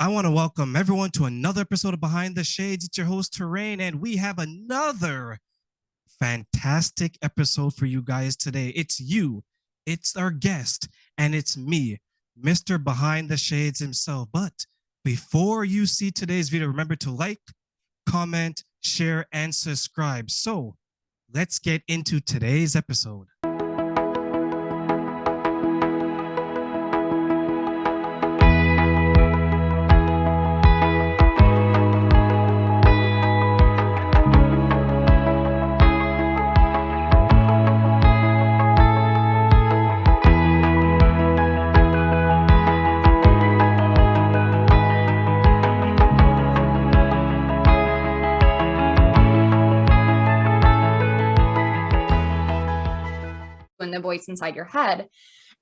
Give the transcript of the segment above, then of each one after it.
I want to welcome everyone to another episode of Behind the Shades. It's your host, Terrain, and we have another fantastic episode for you guys today. It's you, it's our guest, and it's me, Mr. Behind the Shades himself. But before you see today's video, remember to like, comment, share, and subscribe. So let's get into today's episode. In the voice inside your head,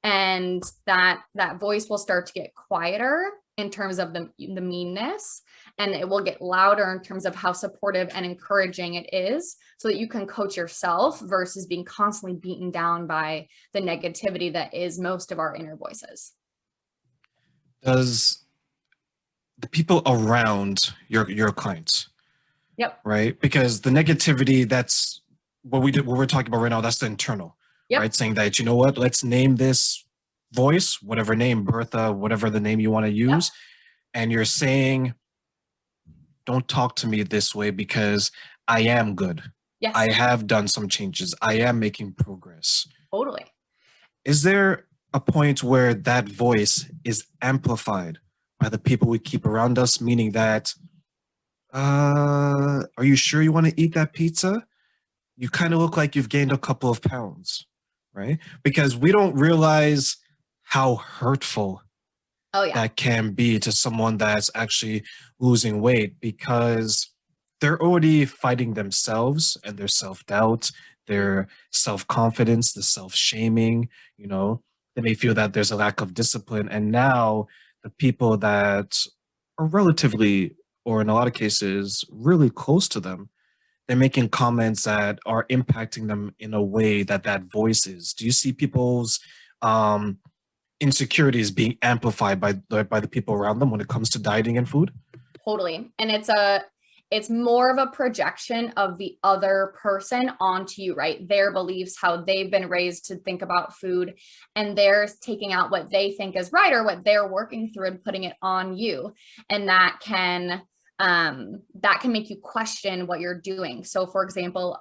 and that voice will start to get quieter in terms of the meanness, and it will get louder in terms of how supportive and encouraging it is, so that you can coach yourself versus being constantly beaten down by the negativity that is most of our inner voices. Does the people around your clients, Yep. right? Because the negativity, that's what we're talking about right now, that's the internal. Yep. Right? Saying that, you know what, let's name this voice, whatever name, Bertha, whatever the name you want to use. Yep. And you're saying, don't talk to me this way because I am good. Yes. I have done some changes. I am making progress. Totally. Is there a point where that voice is amplified by the people we keep around us, meaning that, are you sure you want to eat that pizza? You kind of look like you've gained a couple of pounds. Right? Because we don't realize how hurtful that can be to someone that's actually losing weight, because they're already fighting themselves and their self-doubt, their self-confidence, the self-shaming. They may feel that there's a lack of discipline. And now the people that are relatively, or in a lot of cases, really close to them, they're making comments that are impacting them in a way that voice is. Do you see people's insecurities being amplified by the people around them when it comes to dieting and food? Totally. And it's more of a projection of the other person onto you, right? Their beliefs, how they've been raised to think about food, and they're taking out what they think is right or what they're working through and putting it on you. And that can make you question what you're doing. So for example,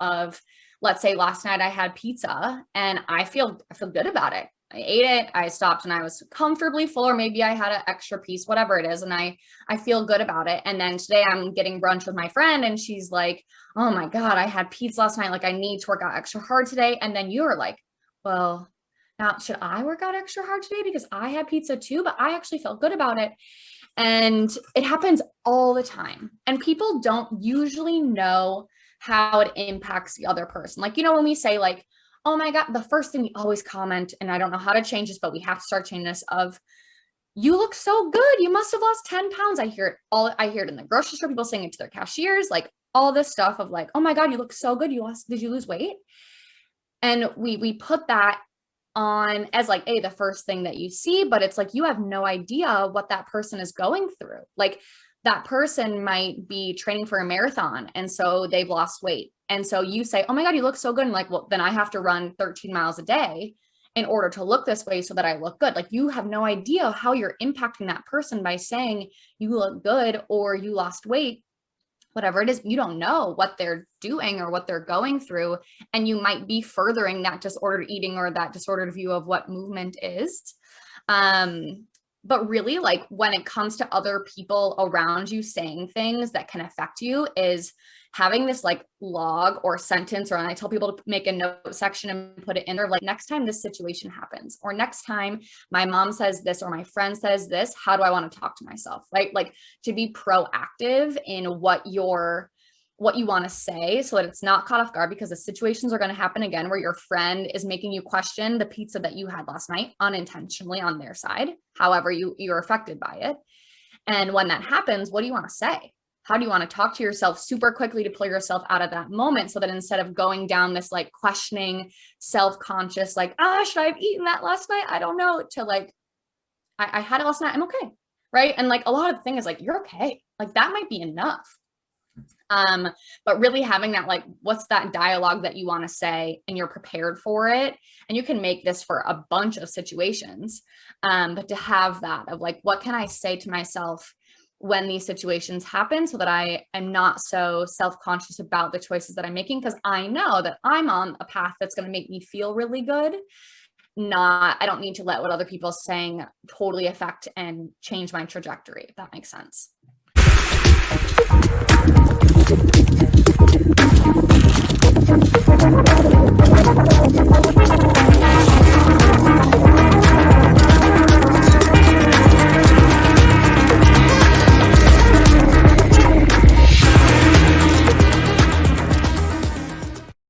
let's say last night I had pizza and I feel good about it. I ate it, I stopped and I was comfortably full, or maybe I had an extra piece, whatever it is. And I feel good about it. And then today I'm getting brunch with my friend and she's like, oh my God, I had pizza last night. Like I need to work out extra hard today. And then you're like, well, now should I work out extra hard today? Because I had pizza too, but I actually felt good about it. And it happens all the time. And people don't usually know how it impacts the other person. Like, when we say like, oh my God, the first thing we always comment, and I don't know how to change this, but we have to start changing this, of, you look so good. You must have lost 10 pounds. I hear it in the grocery store, people saying it to their cashiers, like all this stuff of like, oh my God, you look so good. Did you lose weight? And we put that on as like the first thing that you see, but it's like you have no idea what that person is going through. Like that person might be training for a marathon and so they've lost weight, and so you say, oh my God, you look so good, and like, well, then I have to run 13 miles a day in order to look this way so that I look good. Like you have no idea how you're impacting that person by saying you look good or you lost weight. Whatever it is, you don't know what they're doing or what they're going through. And you might be furthering that disordered eating or that disordered view of what movement is. But really, like when it comes to other people around you saying things that can affect you, is having this like log or sentence, or I tell people to make a note section and put it in there, like, next time this situation happens, or next time my mom says this, or my friend says this, how do I want to talk to myself, right? Like to be proactive in what you want to say, so that it's not caught off guard, because the situations are going to happen again where your friend is making you question the pizza that you had last night unintentionally on their side, however you're affected by it. And when that happens, what do you want to say? How do you want to talk to yourself super quickly to pull yourself out of that moment, so that instead of going down this like questioning, self-conscious, like, should I have eaten that last night? I don't know, to like, I had it last night, I'm okay, right? And like a lot of the thing is like, you're okay. Like that might be enough. But really having that, like, what's that dialogue that you want to say and you're prepared for it. And you can make this for a bunch of situations. But to have that of like, what can I say to myself when these situations happen so that I am not so self-conscious about the choices that I'm making? Because I know that I'm on a path that's going to make me feel really good. I don't need to let what other people are saying totally affect and change my trajectory, if that makes sense.